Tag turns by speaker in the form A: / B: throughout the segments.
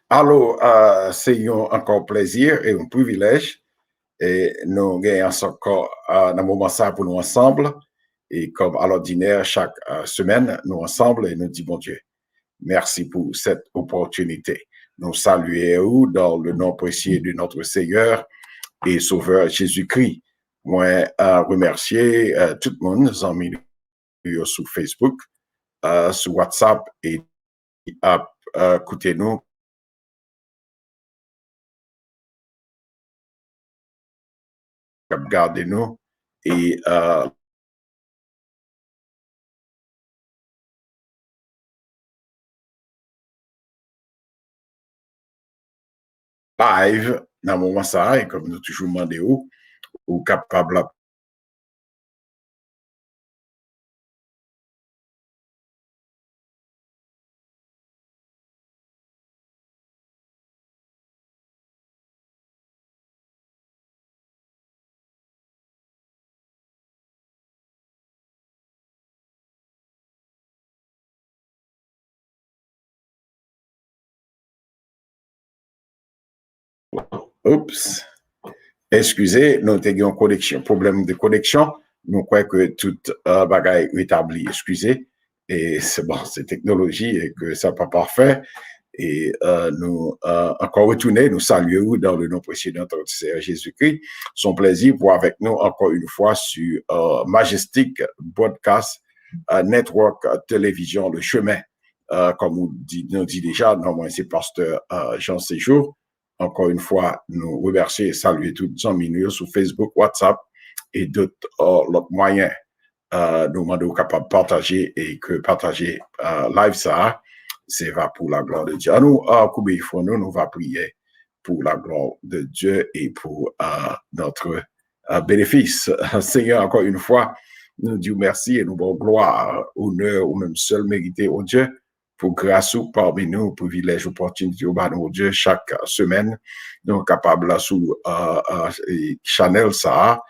A: Alors, c'est encore plaisir et un privilège. Et nous gagnons encore un moment ça pour nous ensemble. Et comme à l'ordinaire, chaque semaine, nous ensemble et nous disons, bon Dieu, merci pour cette opportunité. Nous saluons dans le nom précieux de notre Seigneur et Sauveur Jésus-Christ. Moi, remercier tout le monde, nos amis sur Facebook, sur WhatsApp et écoutez-nous, regardez-nous et live dans le moment ça, et comme nous toujours demandé ou capable oups, excusez, nous avons une connexion, problème de connexion. Nous croyons que tout bagaille est établi, excusez. Et c'est bon, c'est technologie et que ça n'est pas parfait. Et nous encore retourner, nous saluons dans le nom précieux de notre Seigneur Jésus-Christ. Son plaisir pour avec nous encore une fois sur Majestic Broadcast Network Télévision Le Chemin. Comme nous dit déjà, normalement c'est pasteur Jean Séjour. Encore une fois, nous remercions et saluer tous les amis sur Facebook, WhatsApp et d'autres moyens. Nous demandons capables de partager et que partager live ça, c'est va pour la gloire de Dieu. À nous, nous va prier pour la gloire de Dieu et pour notre bénéfice. Seigneur, encore une fois, nous disons merci et nous bon gloire, honneur ou même seul mérité au Dieu pour grâce ou parmi nous, privilège, opportunité au bas de Dieu chaque semaine. Nous sommes capables sous Channel ça,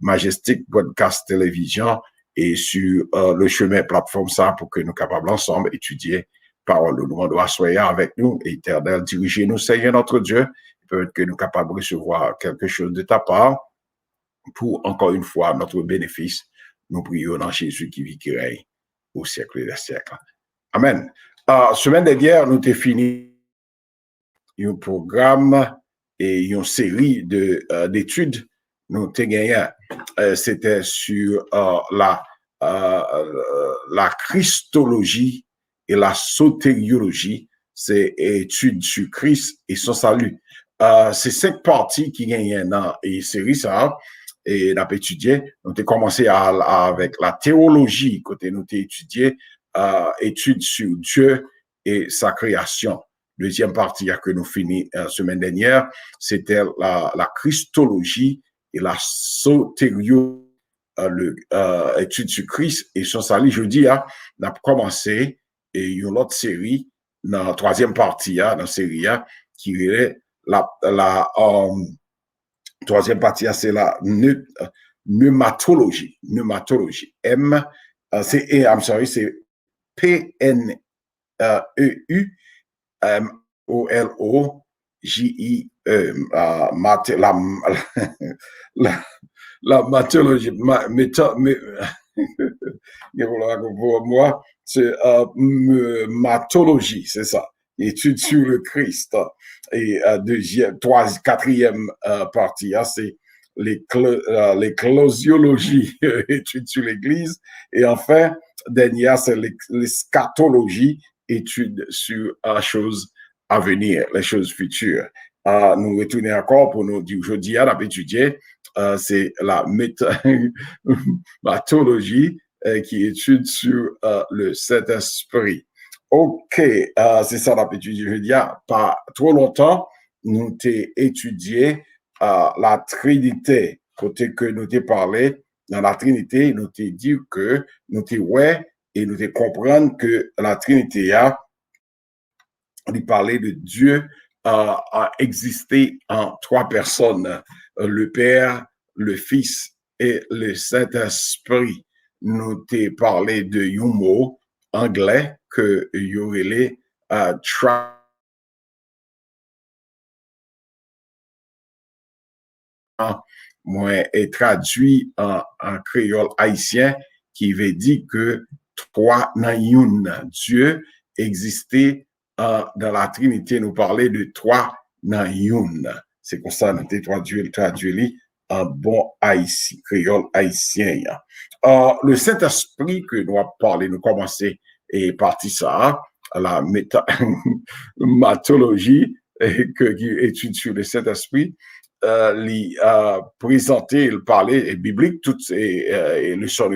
A: Majestic Broadcast Télévision et sur le chemin plateforme ça pour que nous capables ensemble étudier parole. Nous demandons à soyez avec nous, éternel, dirigez-nous, Seigneur notre Dieu, peut-être que nous capables de recevoir quelque chose de ta part pour encore une fois notre bénéfice. Nous prions dans Jésus qui vit, qui règne au siècle des siècles. Amen. Semaine dernière, nous avons fini un programme et une série d'études. Nous avons gagné. C'était sur la christologie et la sotériologie. C'est études sur Christ et son salut. C'est 5 parties qui gagnent dans la série ça. Et nous avons étudié. Nous avons commencé avec la théologie, côté nous avons étudié études sur Dieu et sa création. Deuxième partie que nous finissons la semaine dernière, c'était la christologie et la sotériologie, l'étude sur Christ et son salut. Jeudi, on a commencé et une autre série dans la troisième partie, dans la série, qui est la troisième partie, c'est la pneumatologie. Pneumatologie. I'm sorry, c'est P-N-E-U-M-O-L-O-J-I-E. La matologie, pour moi, c'est matologie, c'est ça. Étude sur le Christ. Et quatrième partie, c'est l'éclosiologie, étude sur l'Église. Et enfin, dernière, c'est l'eschatologie, étude sur les choses à venir, les choses futures. Nous retournons encore pour nous dire aujourd'hui, on a étudié, c'est la méthodologie qui étude sur le Saint-Esprit. OK, c'est ça la étudié jeudi. Pas trop longtemps, nous t'ai étudié la Trinité. Côté que nous t'ai parlé, dans la Trinité, nous t'ai dit que nous t'ai ouais et nous t'ai comprendre que la Trinité on parlait de Dieu a existé en 3 personnes, le Père, le Fils et le Saint-Esprit. Nous t'ai parlé de un mot anglais que y aurait moi est traduit en créole haïtien qui veut dire que trois nan youn Dieu existait dans la Trinité. Nous parlait de trois nan youn. C'est comme ça nous traduit en bon haïtien, créole haïtien. Le Saint-Esprit que nous avons parlé, nous commençons et parti ça, la méthodologie qui étudie sur le Saint-Esprit, présenter, il parlait biblique, toutes ces leçons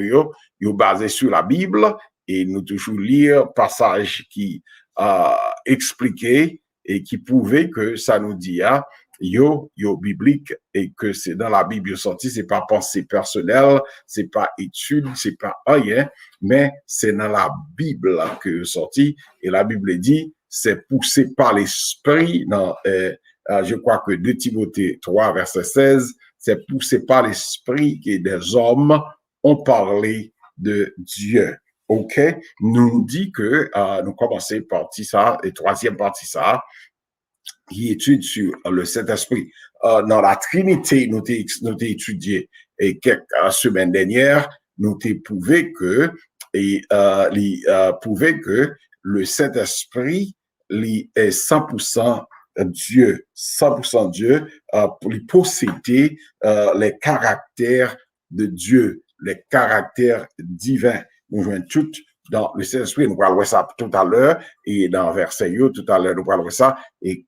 A: basées sur la Bible, et nous toujours lire passages qui expliquaient et qui prouvaient que ça nous dit yo biblique et que c'est dans la Bible sorti, c'est pas pensée personnelle, c'est pas étude, c'est pas rien, mais c'est dans la Bible que sorti, et la Bible dit c'est poussé par l'esprit dans je crois que 2 Timothée 3 verset 16, c'est poussé par l'esprit que des hommes ont parlé de Dieu. OK, nous dit que nous commençons partie ça et troisième partie ça qui étude sur le Saint-Esprit. Dans la Trinité, nous t'ai étudié et quelques semaines dernières, nous t'ai prouvé que le Saint-Esprit est 100% Dieu, 100% Dieu, pour lui posséder les caractères de Dieu, les caractères divins. Nous jouons toutes dans le Saint-Esprit, nous parlerons ça tout à l'heure, et dans verset tout à l'heure, nous parlerons ça, et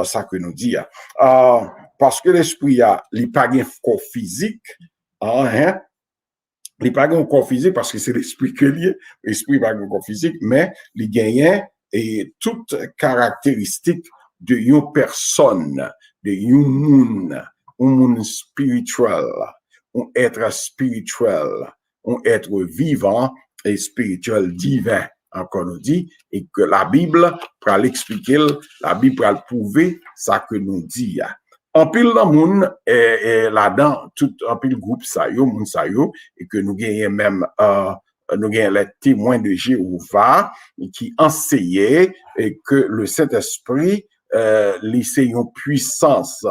A: ça que nous dit. Parce que l'esprit il pas un corps physique, il pas un corps physique parce que c'est l'esprit que lié, l'esprit pas un corps physique, mais il gagne et toute caractéristique de une personne, de un monde spirituel, un être spirituel, un être vivant et spirituel divin, encore nous dit, et que la Bible, pour l'expliquer, la Bible pour le prouver, ça que nous dit. En pile dans monde là-dedans, tout en pile groupe ça yo, moun ça yo, et que nous gagnons même nous gagnons les témoins de Jéhovah qui enseignaient et que le Saint-Esprit c'est une puissance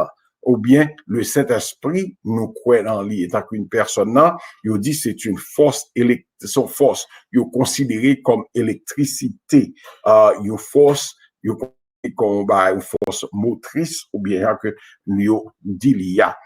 A: ou bien le Saint-Esprit nous croit dans lui étant qu'une personne là, il dit c'est une force son force, il considéré comme électricité, une force comme une force motrice ou bien que nous dit il y a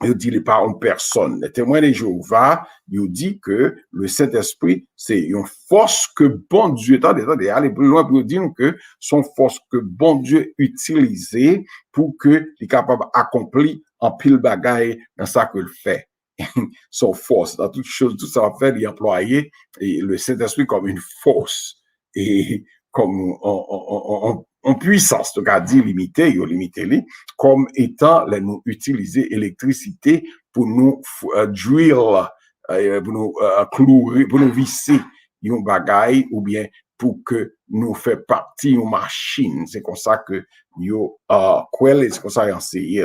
A: il dit pas une personne. Les témoins de Jéhovah, il dit que le Saint-Esprit, c'est une force que bon Dieu, attendez, allez plus loin pour dire que son force que bon Dieu utilisait pour que il est capable d'accomplir en pile bagaille dans ça qu'il fait. Son force, dans toute chose, tout ça fait, il employé et le Saint-Esprit comme une force et comme en puissance, donc à dire limité, comme étant nous utiliser l'électricité pour nous drill, pour nous clouer, pour nous visser une bagaille ou bien pour que nous fait partie d'une machine. C'est comme ça que nous c'est comme ça enseigné.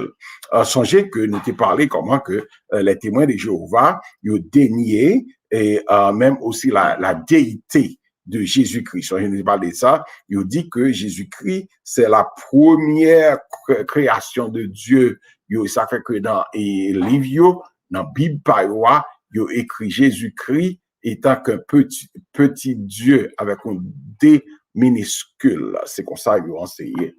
A: Songez que nous t'ai parlé comment que les témoins de Jéhovah ils dénié et même aussi la déité de Jésus-Christ. Je ne parle de ça. Il dit que Jésus-Christ, c'est la première création de Dieu. Ça fait que dans les livres, dans la Bible, il écrit Jésus-Christ étant qu'un petit Dieu avec un D minuscule. C'est comme ça qu'ils ont enseigné.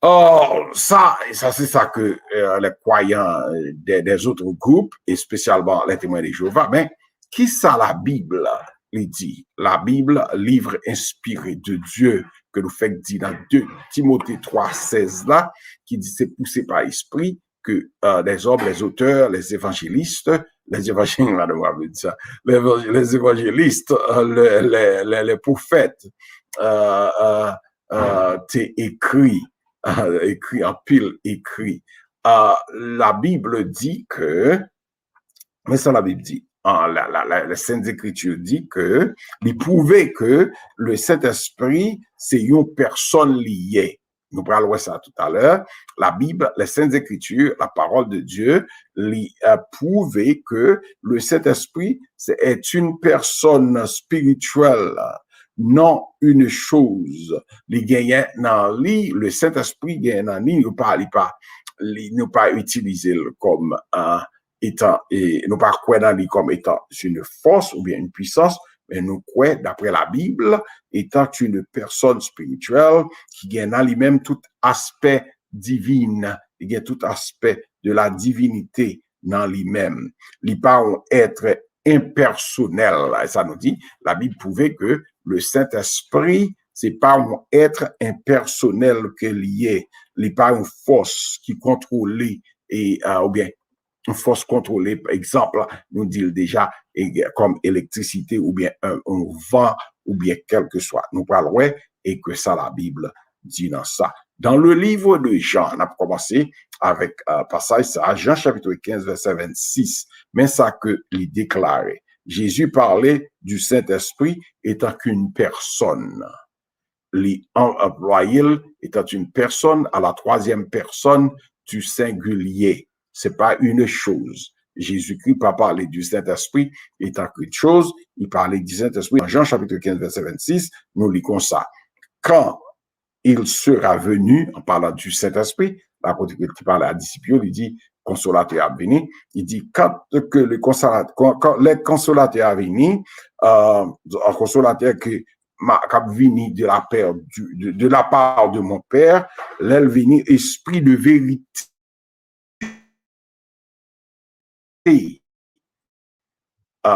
A: Or, ça c'est ça que les croyants des autres groupes, et spécialement les témoins de Jéhovah, mais qui ça la Bible il dit? La Bible, livre inspiré de Dieu, que nous fait dire dans 2 Timothée 3, 16 là, qui dit c'est poussé par l'esprit que les hommes, les auteurs, les évangélistes, les évangélistes, les prophètes, t'es écrit en pile, écrit. La Bible dit que, mais ça la Bible dit, la Sainte Écriture dit que, il prouvait que le Saint-Esprit, c'est une personne liée. Nous parlerons ça tout à l'heure. La Bible, les Saintes Écritures, la parole de Dieu, a prouvé que le Saint-Esprit est une personne spirituelle, non une chose. Le Saint-Esprit gagne dans lui, il parle pas nous pas utiliser comme étant, et nous pas croire dans lui comme étant une force ou bien une puissance, mais nous croyons, d'après la Bible, étant une personne spirituelle qui gagne en lui-même tout aspect divin, il y a tout aspect de la divinité dans lui-même. Il n'est pas un être impersonnel. Et ça nous dit, la Bible prouvait que le Saint-Esprit, c'est pas un être impersonnel que lié. Il n'est pas une force qui contrôle et ou bien une force contrôlée, par exemple, nous dit déjà comme électricité ou bien un vent ou bien quel que soit. Nous parlons et que ça la Bible dit dans ça. Dans le livre de Jean, on a commencé avec passage ça, Jean chapitre 15 verset 26, mais ça que il déclarait. Jésus parlait du Saint-Esprit étant qu'une personne. L'employé étant une personne à la troisième personne du singulier. C'est pas une chose. Jésus-Christ pas parlé du Saint-Esprit étant qu'une chose, il parlait du Saint-Esprit. Dans Jean chapitre 15 verset 26, nous lisons ça. Quand il sera venu, en parlant du Saint-Esprit, l'apôtre qui parle à disciples, il dit, consolateur à venir, il dit, quand le consolateur à venir, un consolateur qui vini de la part de mon Père, l'elle vini esprit de vérité.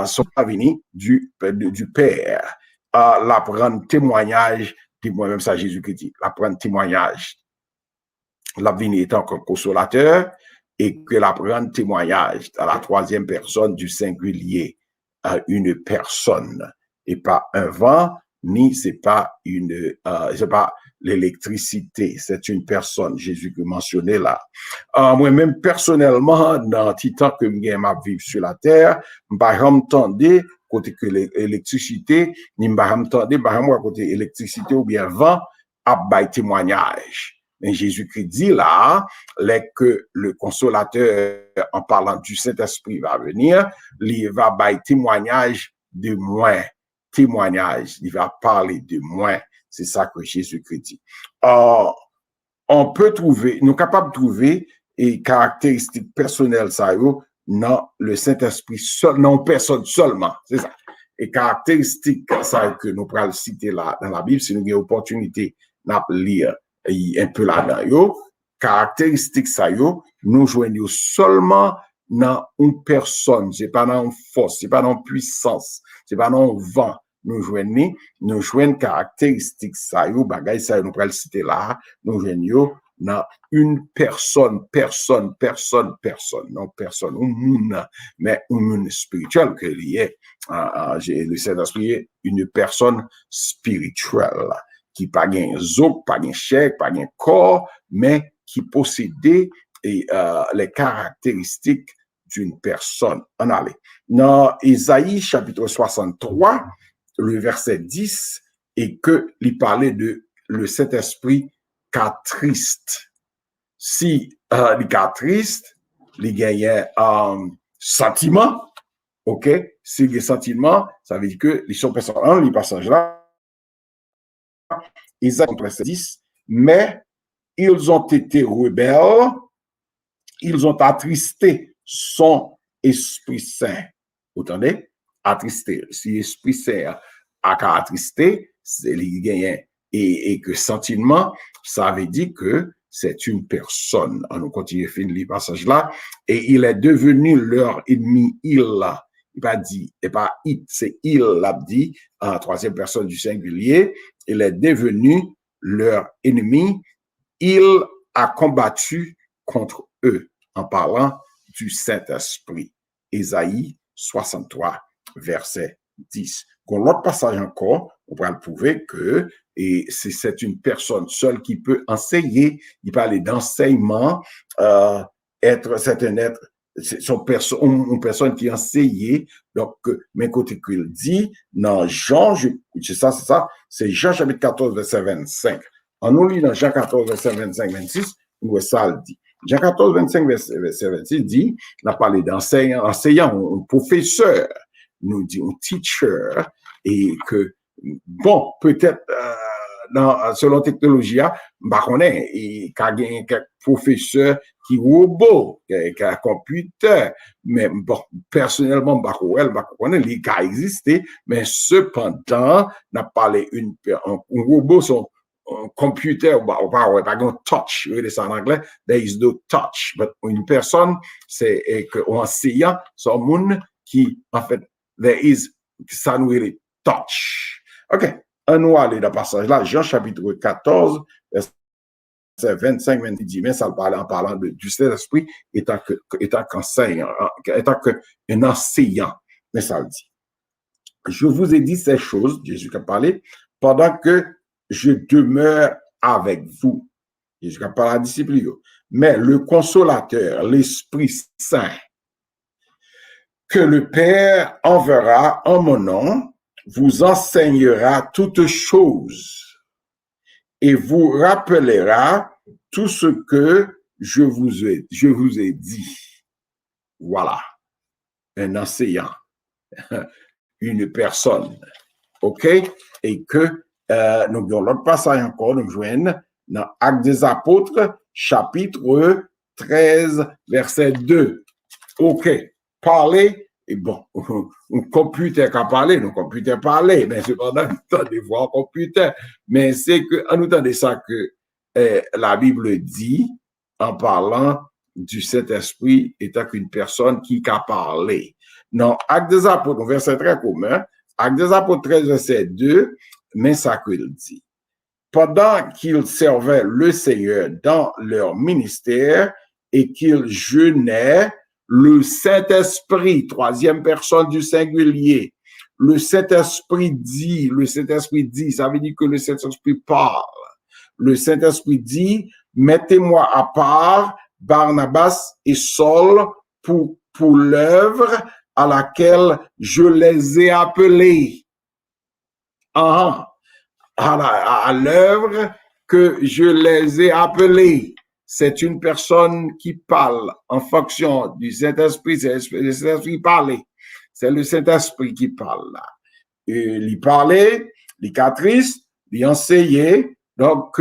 A: Sont venus du Père, la prendre témoignage de moi-même, ça Jésus-Christ dit, la prendre témoignage, la venue étant comme consolateur, et que la prendre témoignage à la troisième personne du singulier, à une personne, et pas un vent, ni c'est pas c'est pas l'électricité, c'est une personne, Jésus que mentionné là. Moi-même, personnellement, dans le temps que je vivre sur la terre, je m'entendais côté que l'électricité, ni m'entendais, moi, côté électricité ou bien vent, à bail témoignage. Mais Jésus-Christ dit là, que le consolateur, en parlant du Saint-Esprit, va venir, il va bail témoignage de moi. Témoignage, il va parler de moi. C'est ça que Jésus-Christ dit. On peut trouver, nous sommes capables de trouver et caractéristiques personnelles, ça dans le Saint-Esprit, non personne seulement. C'est ça. Et caractéristiques, ça que nous pourrons citer là dans la Bible, si nous avons l'opportunité de lire un peu là-dedans, caractéristiques, ça nous joignons seulement dans une personne, c'est pas dans une force, c'est pas dans une puissance, c'est pas dans un vent. Nous joignons caractéristiques, ça bagay ça nous pourrons citer là, nous joignons dans une personne, non personne, un monde, mais un monde spirituel que lié. Le Saint-Esprit, une personne spirituelle qui pas gain zop, pas gain chair, pas gain corps, mais qui possédait les caractéristiques d'une personne. On allait. Dans Isaïe chapitre 63, le verset 10, et que il parlait de le Saint-Esprit triste. Si il triste, il gagne sentiment, ok? Si il y a sentiment, ça veut dire que les sont personnes, les passages là, Isaïe 10, mais ils ont été rebelles, ils ont attristé son Esprit Saint. Vous entendez? Attristé. Si l'Esprit Saint a attristé, c'est les gagnants. Et que sentiment, ça veut dire que c'est une personne. On continue à finir le passage là. Et il est devenu leur ennemi, il là. Il pas dit, et pas it, c'est il l'a dit, en troisième personne du singulier. Il est devenu leur ennemi. Il a combattu contre eux en parlant du Saint-Esprit. Ésaïe 63, verset 10. Dans l'autre passage encore, on pourra le prouver que c'est une personne seule qui peut enseigner. Il parlait d'enseignement, c'est un être, une personne qui enseignait. Donc, mais côté qu'il dit, dans Jean, c'est c'est Jean chapitre 14, verset 25. En nous lit dans Jean 14, verset 25, 26, nous ça le dit. Jean 14, 25, verset 26 dit, on a parlé d'enseignant, un professeur, nous dit un teacher, et que, bon, peut-être selon technologie, bah, on est, il y a quelques professeurs qui robot, qui a computer, mais bon, personnellement, bah, on est, les cas existent, mais cependant, n'a parlé un robot, son computer, bah, pas un touch, oui, c'est en anglais, there is no touch, but une personne, c'est, un enseignant, c'est un monde qui, en fait, there is, ça nous really touch. OK. On va aller dans le passage là, Jean chapitre 14, verset 25, 26, dit, mais ça parle en parlant du Saint-Esprit étant qu'enseignant, étant qu'un enseignant. Mais ça le dit. Je vous ai dit ces choses, Jésus a parlé, pendant que je demeure avec vous. Jésus a parlé à la disciple. Mais le consolateur, l'Esprit Saint, que le Père enverra en mon nom, vous enseignera toutes choses et vous rappellera tout ce que je vous ai dit. Voilà. Un enseignant. Une personne. OK? Et que nous avons l'autre passage encore, nous joignons dans Actes des Apôtres, chapitre 13, verset 2. OK. Parler, et bon, un computer qui a parlé, nos computers parler, mais cependant, nous avons des voix en computer. Mais c'est que, en nous de ça que la Bible dit, en parlant du Saint-Esprit étant qu'une personne qui a parlé. Non, Actes des Apôtres, un verset très commun, Actes des Apôtres 13, verset 2, mais ça qu'il dit. Pendant qu'ils servaient le Seigneur dans leur ministère et qu'ils jeûnaient, le Saint-Esprit, troisième personne du singulier, le Saint-Esprit dit, ça veut dire que le Saint-Esprit parle. Le Saint-Esprit dit, mettez-moi à part Barnabas et Saul pour l'œuvre à laquelle je les ai appelés. À l'œuvre que je les ai appelés. C'est une personne qui parle en fonction du Saint-Esprit. C'est le Saint-Esprit qui parle. C'est le Saint-Esprit qui parle là. Il parlait, il catrice, il enseignait. Donc,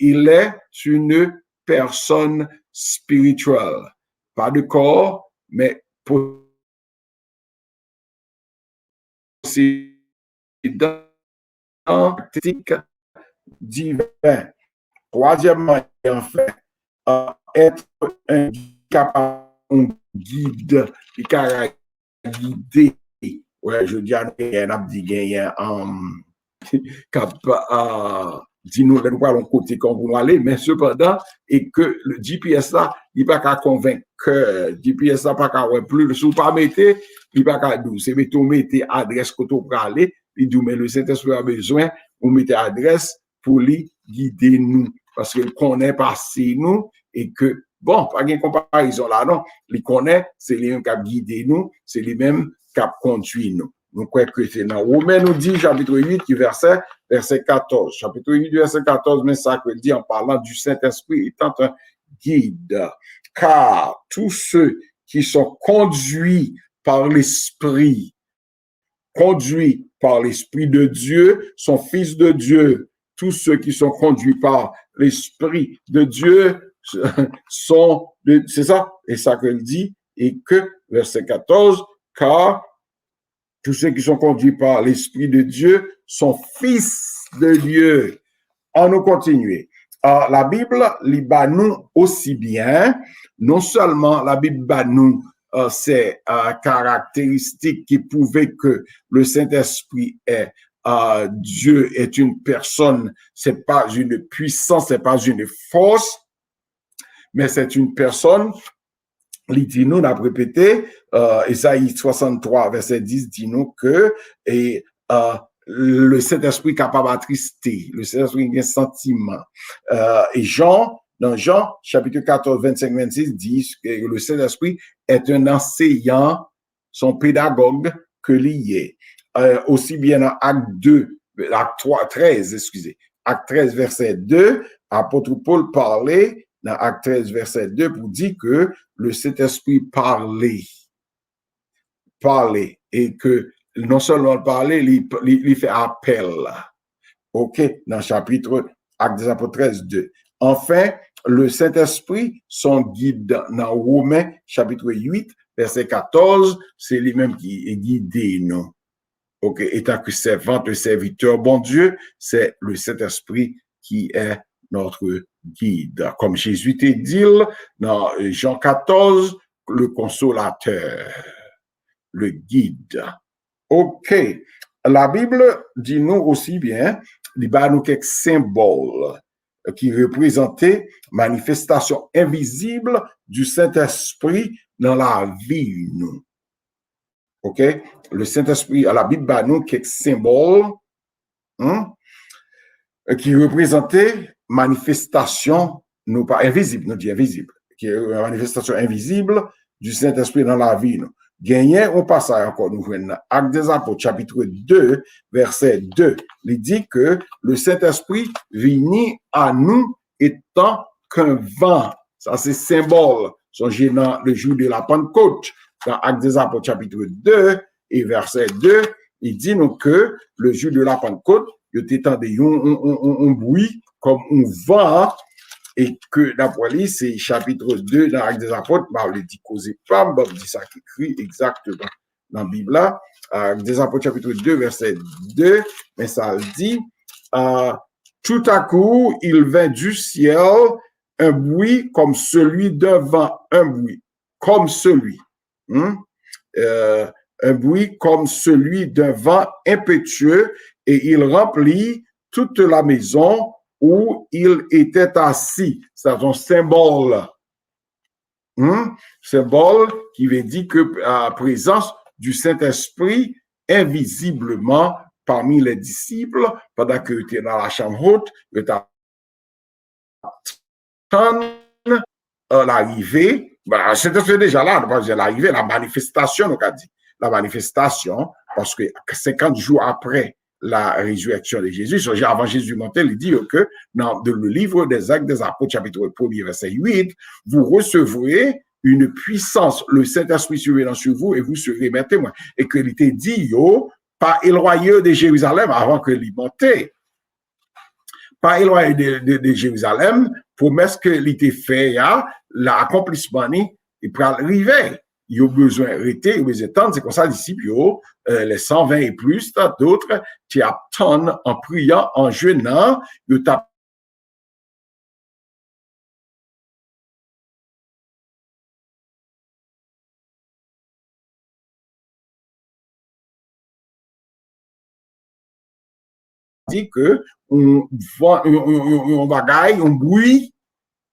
A: il est une personne spirituelle. Pas de corps, mais possédant divin. Troisièmement, enfin, être un guide, qui a guidé. Ouais, je dis à un abdi gagnant, dis-nous, nous allons côté qu'on va aller, mais cependant, et que le GPS là, il n'est pas qu'à convaincre, GPS là, pas qu'à plus, si vous pas mettez, il n'est pas qu'à douce, c'est mettez, mettez adresse que vous pouvez aller, il dit, mais le Saint-Esprit a besoin, vous mettez adresse pour lui guider nous, parce qu'il connaît passé nous, et que, bon, pas de comparaison là, non, il connaît, c'est lui-même qui a guidé nous, c'est lui-même qui a conduit nous. Nous croyons que c'est dans Romains nous dit, chapitre 8, verset 14. Chapitre 8, verset 14, mais ça que dit en parlant du Saint-Esprit étant un guide. Car tous ceux qui sont conduits par l'Esprit de Dieu sont fils de Dieu. Tous ceux qui sont conduits par l'Esprit de Dieu sont, c'est ça, et ça que dit, et que, verset 14, car tous ceux qui sont conduits par l'Esprit de Dieu sont fils de Dieu. On nous continue. La Bible, les nous aussi bien, non seulement la Bible nous ces caractéristiques qui prouvent que le Saint-Esprit est Dieu est une personne, c'est pas une puissance, c'est pas une force, mais c'est une personne. Il dit nous, on a répété, Isaïe 63, verset 10, dit nous que le Saint-Esprit est capable d'attrister, le Saint-Esprit a un sentiment. Et dans Jean, chapitre 14, 25, 26, dit que le Saint-Esprit est un enseignant, son pédagogue que lié. Aussi bien dans Acte 13, verset 2, apôtre Paul parlait dans Acte 13, verset 2, pour dire que le Saint-Esprit parlait, et que non seulement parler, il fait appel. OK, dans le chapitre Actes des Apôtres 13, 2. Enfin, le Saint-Esprit, son guide dans Romains, chapitre 8, verset 14, c'est lui-même qui est guidé, non? OK, étant que servante, le serviteur, bon Dieu, c'est le Saint-Esprit qui est notre guide. Comme Jésus t'a dit dans Jean 14, le consolateur, le guide. OK. La Bible dit nous aussi bien, il y a nous quelques symboles qui représentaient manifestation invisible du Saint-Esprit dans la vie, nous. OK? Le Saint-Esprit, à la Bible, a nous quelques symboles qui représentaient manifestation, non pas invisible, nous dit invisible, qui est une manifestation invisible du Saint-Esprit dans la vie, nous. Gagné au passage encore, nous voyons Actes des Apôtres, chapitre 2, verset 2. Il dit que le Saint-Esprit vient à nous étant qu'un vent. Ça, c'est symbole. Songez dans le jour de la Pentecôte, dans Actes des Apôtres, chapitre 2 et verset 2, il dit nous que le jour de la Pentecôte, il y a un bruit comme un vent. Et que d'après lui, c'est chapitre 2 dans l'Acte des Apôtres, on le dit causé pas, on dit ça qui écrit exactement dans la Bible là, Acte des Apôtres chapitre 2 verset 2, mais ça dit, tout à coup, il vint du ciel un bruit comme celui d'un vent, un bruit comme celui, un bruit comme celui d'un vent impétueux, et il remplit toute la maison où il était assis. C'est un symbole. Symbole qui veut dire que la présence du Saint-Esprit invisiblement parmi les disciples, pendant que tu es dans la chambre haute, que tu attends l'arrivée. Ben, c'est déjà là, l'arrivée, la manifestation, on a dit. La manifestation, parce que 50 jours après la résurrection de Jésus, avant Jésus monté, il dit que dans le livre des Actes des Apôtres, chapitre 1er, verset 8, vous recevrez une puissance, le Saint-Esprit survenant sur vous et vous serez mes témoins. Et que il était dit, pas éloigné de Jérusalem avant que l'il montait. Pas éloigné de Jérusalem, promesse que l'était fait, l'accomplissement, il peut arriver. Il y a besoin d'arrêter, il y a besoin d'attendre. C'est comme ça, les disciples, les 120 et plus, d'autres, qui attendent en priant, en jeûnant, ils dit que on voit un bagaille, un bruit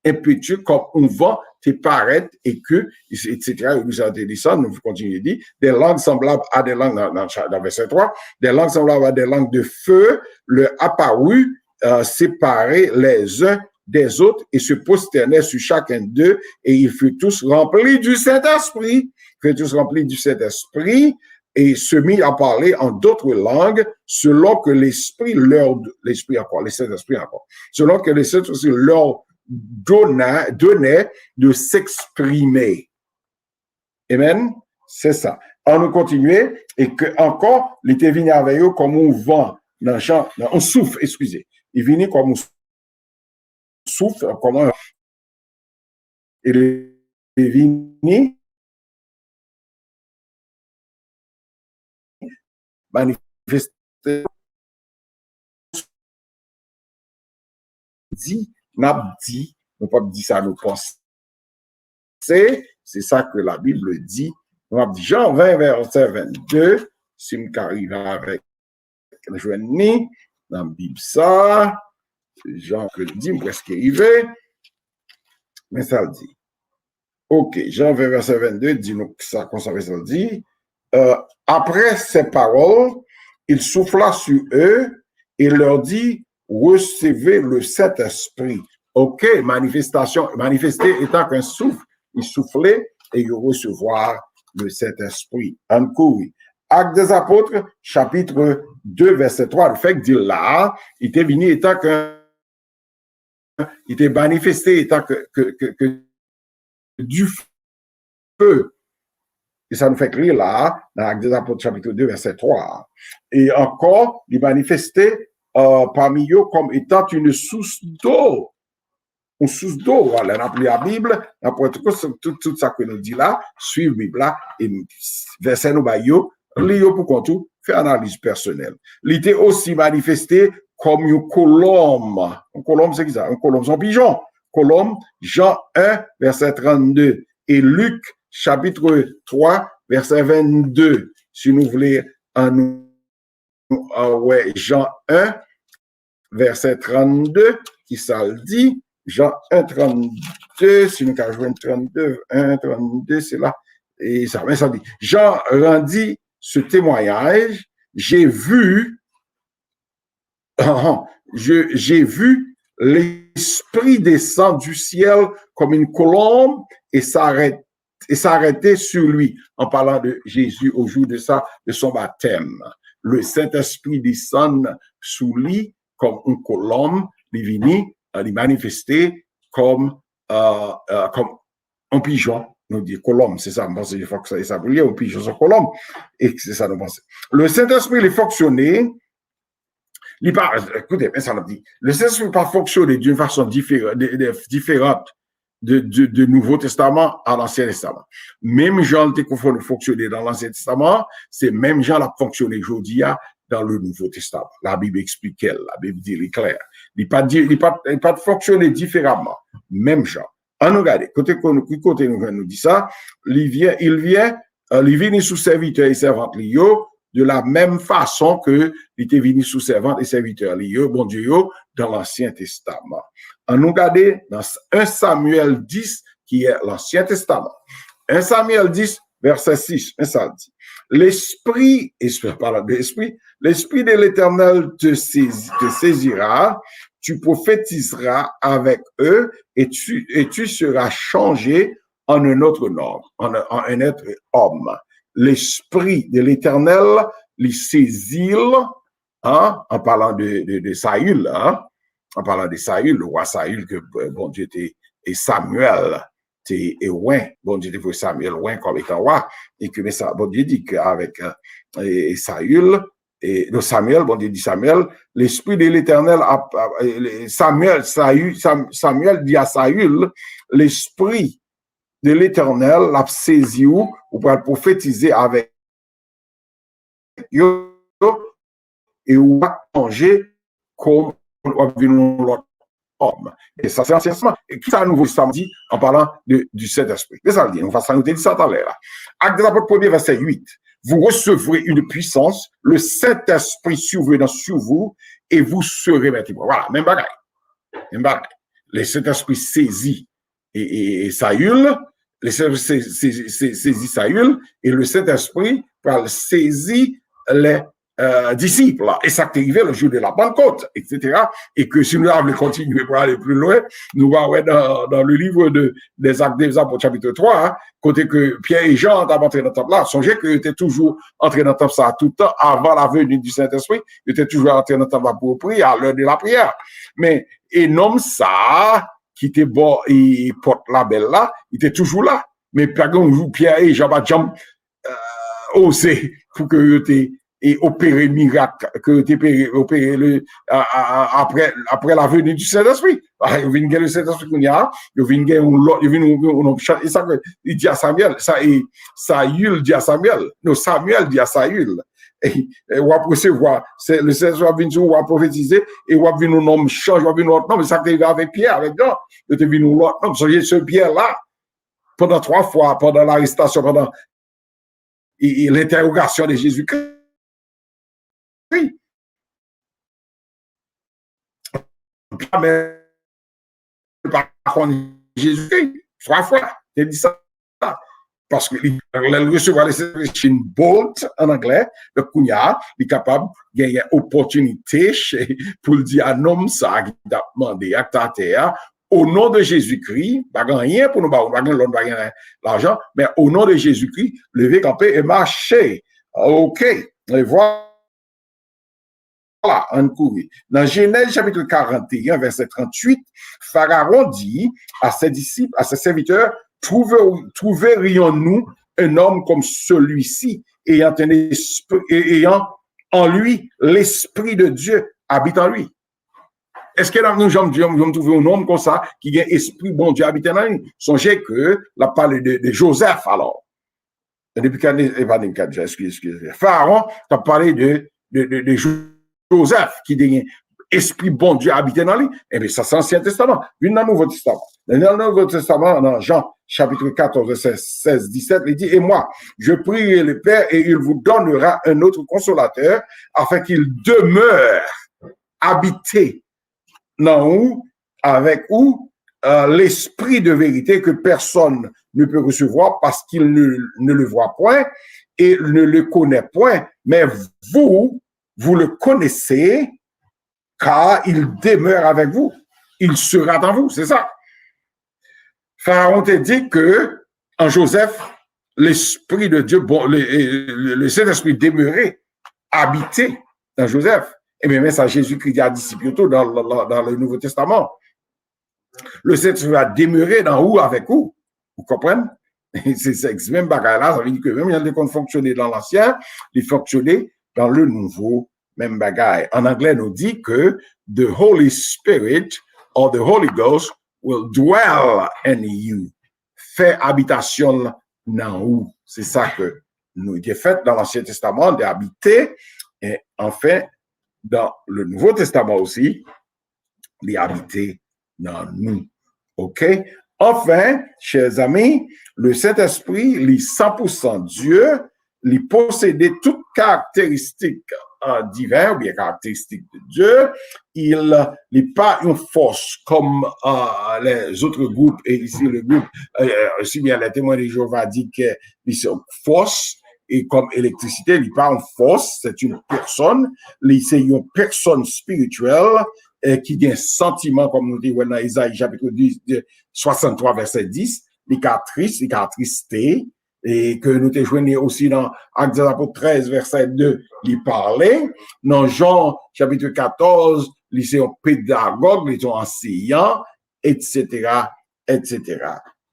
A: impétueux comme on vent te paraît et que, etc. Nous avons dit ça, nous continuons à dire, des langues semblables à des langues, dans verset 3, des langues semblables à des langues de feu, le apparu, séparés les uns des autres et se prosternaient sur chacun d'eux et ils furent tous remplis du Saint-Esprit. Ils furent tous remplis du Saint-Esprit et se mit à parler en d'autres langues selon que l'Esprit leur, l'Esprit encore, le Saint-Esprit encore, selon que le Saint-Esprit leur donnait de s'exprimer. Amen. C'est ça. On nous continue et que encore, il était venu avec eux comme un vent dans le champ, un souffle, excusez. Il venait comme un souffle, comme un. Il est venu manifester dit, n'a dit, on peut pas dire ça nous pense. C'est ça que la Bible dit. On a dit Jean 20, verset 22, si on arrive avec le journée, dans la Bible, ça, Jean que dit, presque arrivé, mais ça le dit. Ok, Jean 20, verset 22, dit nous ça, comme ça le dit. Après ces paroles, il souffla sur eux et leur dit, recevez le Saint-Esprit. Ok, manifestation, manifester étant qu'un souffle, il soufflait et il recevoir le Saint-Esprit. Encore, Actes des Apôtres, chapitre 2, verset 3, le fait que dit là, il était venu étant qu'un, il était manifesté étant que du feu. Et ça nous fait lire là, dans Actes des Apôtres, chapitre 2, verset 3. Et encore, il manifestait parmi eux comme étant une source d'eau. Une source d'eau, voilà, on a pris la Bible, on a pris tout ça que nous dit là, suivre la Bible là, et verset nous baillot, lire pour qu'on tout, faire analyse personnelle. Il était aussi manifesté comme une colombe. Une colombe, c'est qui ça? Une colombe, c'est un pigeon. Colombe, Jean 1, verset 32, et Luc, chapitre 3, verset 22. Si nous voulons, ouais, Jean 1, verset 32, qui ça le dit? Jean 1, 32, si nous avons joué 32, 1, 32, c'est là. Et ça dit, Jean rendit ce témoignage, j'ai vu l'esprit descendre du ciel comme une colombe et s'arrêter sur lui, en parlant de Jésus au jour de son baptême. Le Saint-Esprit descend sous lui comme une colombe, il vient les manifester comme un pigeon, nous dit colombe, c'est ça, il faut que ça brille, un pigeon sur colombe, et c'est ça nous pensons. Le Saint-Esprit, il fonctionnait, écoutez, ça nous dit, le Saint-Esprit pas fonctionner d'une façon différente de Nouveau Testament à l'Ancien Testament. Même Jean qui fonctionner dans l'Ancien Testament, c'est même Jean qui a fonctionné aujourd'hui dans le Nouveau Testament. La Bible explique elle, la Bible dit, il est clair. Il n'est pas fonctionner différemment. Même Jean. On nous regarde, côté nous dit ça, il vient sous serviteur et servante de la même façon que il était venu sous servante et serviteur bon Dieu, dans l'Ancien Testament. On nous regarde dans 1 Samuel 10, qui est l'Ancien Testament. 1 Samuel 10, verset 6, ça dit, l'esprit de l'Éternel te saisira, tu prophétiseras avec eux et tu seras changé en un autre homme, en un être homme. L'esprit de l'Éternel les saisit, hein, en parlant de Saül, hein, en parlant de Saül, le roi Saül, que bon Dieu était, et Samuel, et ouin, bon Dieu était Samuel ouin comme étant roi, et que ça, bon Dieu dit qu'avec Saül, et le Samuel, bon Dieu dit Samuel, l'esprit de l'Éternel, Samuel dit à Saül, l'esprit de l'Éternel l'a saisi ou pour le prophétiser avec eux et ou va changer comme l'autre homme. Et ça, c'est anciennement. Et qui ça nouveau samedi en parlant du Saint-Esprit? Mais ça le dit, on va s'en noter ça tout à l'heure. Acte des Apôtres 1er, verset 8. Vous recevrez une puissance, le Saint-Esprit survenant sur vous, et vous serez baptisés. Voilà, même bagaille. Même bagaille. Le Saint-Esprit saisit et Saül, le Saint-Esprit saisit Saül, et le Saint-Esprit saisit les disciples. Et ça est arrivé le jour de la Pentecôte, etc. Et que si nous avons continué pour aller plus loin, nous allons dans le livre des Actes des Apôtres, chapitre 3, hein, côté que Pierre et Jean ont entré dans le temple là. Songez qu'ils étaient toujours entrés dans le temple ça tout le temps avant la venue du Saint-Esprit. Ils étaient toujours entrés dans le temple pour prier à l'heure de la prière. Mais, et non, ça, qui était bon et porte la belle là, il était toujours là. Mais par exemple, Pierre et Jean Baptiste osé pour que et opérer miracle, que tu opérer après la venue du Saint-Esprit. Il vient gagner le Saint-Esprit qu'on y a, il vient gagner et ça, il dit à Samuel, ça, et Saül dit à Samuel, non, Samuel dit à Saül, et on va recevoir, le Saint-Esprit va venir, on va prophétiser, et on va venir nous nommer change, on va venir notre nom, mais ça qui arrive avec Pierre, avec Jean, il te vient nous l'autre nom, ce Pierre-là, pendant 3 fois, pendant l'arrestation, pendant l'interrogation de Jésus-Christ, oui. Mais par contre, Jésus-Christ, 3 fois, il dit ça. Parce que le recevoir les bolt en anglais, le Kounia, il est capable de gagner opportunité pour dire à un homme ça, qui a demandé à ta terre, au nom de Jésus-Christ, pas rien pour nous, pas l'argent, mais au nom de Jésus-Christ, lever, camper et marcher. OK. Et voilà. Voilà, on court. Dans Genèse chapitre 41, verset 38, Pharaon dit à ses disciples, à ses serviteurs, trouverions-nous un homme comme celui-ci, ayant en lui l'Esprit de Dieu? habite en lui. Est-ce que nous allons trouver un homme comme ça qui a esprit bon Dieu habité en lui? Songez que la parle de Joseph alors. Depuis excusez. Pharaon, tu as parlé de Joseph qui a esprit bon Dieu habité dans lui. Eh bien, ça c'est l'Ancien Testament. Dans le Nouveau Testament. Dans le Nouveau Testament, dans Jean chapitre 14, 16, 17, il dit, et moi, je prierai le Père et il vous donnera un autre consolateur afin qu'il demeure habité dans où, avec où l'esprit de vérité que personne ne peut recevoir parce qu'il ne le voit point et ne le connaît point, mais vous le connaissez car il demeure avec vous. Il sera dans vous, c'est ça. Pharaon te dit que en Joseph, l'esprit de Dieu, bon, le Saint-Esprit demeurait, habité dans Joseph. Et bien, ça, Jésus-Christ a dit plutôt dans le Nouveau Testament. Le Saint-Esprit va demeurer dans où avec où? Vous comprenez? C'est même bagaille-là, ça veut dire que même il y a qu'on fonctionnait dans l'Ancien, il fonctionnait dans le Nouveau, même bagaille. En anglais, nous dit que the Holy Spirit or the Holy Ghost will dwell in you. Fait habitation dans où? C'est ça que nous avons fait dans l'Ancien Testament, d'habiter, et enfin, dans le Nouveau Testament aussi, d'habiter dans nous. OK? Enfin, chers amis, le Saint-Esprit, il est 100% Dieu, il possédait toutes caractéristiques divines, ou bien caractéristiques de Dieu. Il n'est pas une force comme les autres groupes, et ici le groupe, aussi bien les témoins de Jéhovah dit qu'il sont une force, et comme électricité, il n'est pas une force, c'est une personne, c'est une personne spirituelle, qui a un sentiment, comme nous dit dans Isaïe chapitre 63, verset 10, les triste, les tristé, et que nous te joignons aussi dans Actes des Apôtres 13, verset 2, il parlait. Dans Jean chapitre 14, ils sont pédagogues, ils sont enseignants, etc., etc.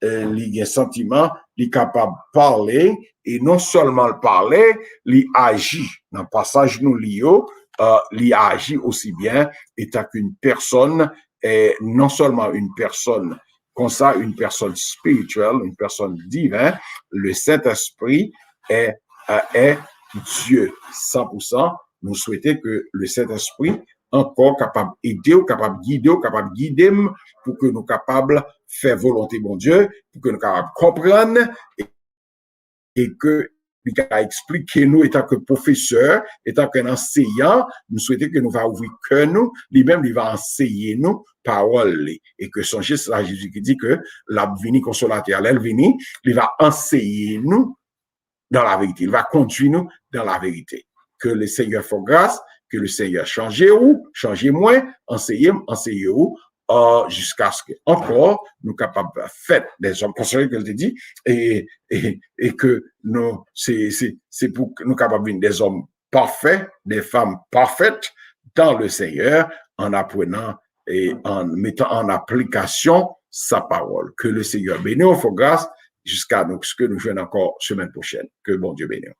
A: Il y a un sentiment, il est capable de parler, et non seulement le parler, il agit. Dans le passage nous lions, il agit aussi bien étant qu'une personne, et non seulement une personne comme ça, une personne spirituelle, une personne divine, le Saint-Esprit est Dieu 100%. Nous souhaitons que le Saint-Esprit encore capable d'aider, capable de guider, capable de guider pour que nous capables de faire volonté de Dieu, pour que nous capables de comprendre et que il a expliqué nous, étant que professeur, étant qu'un enseignant, nous souhaitons que nous va ouvrir que nous, lui-même, il va enseigner nous parole. Et que son geste, là, Jésus qui dit que la venue consolateur, elle venue, il va enseigner nous dans la vérité. Il va conduire nous dans la vérité. Que le Seigneur fasse grâce, que le Seigneur change où, change moins, enseigne où, jusqu'à ce que encore nous capables de faire des hommes consolés que je t'ai dit et que nous c'est pour que nous capables de des hommes parfaits, des femmes parfaites dans le Seigneur en apprenant et en mettant en application sa parole. Que le Seigneur bénisse, fasse grâce jusqu'à ce que nous jouions encore semaine prochaine. Que bon Dieu bénisse.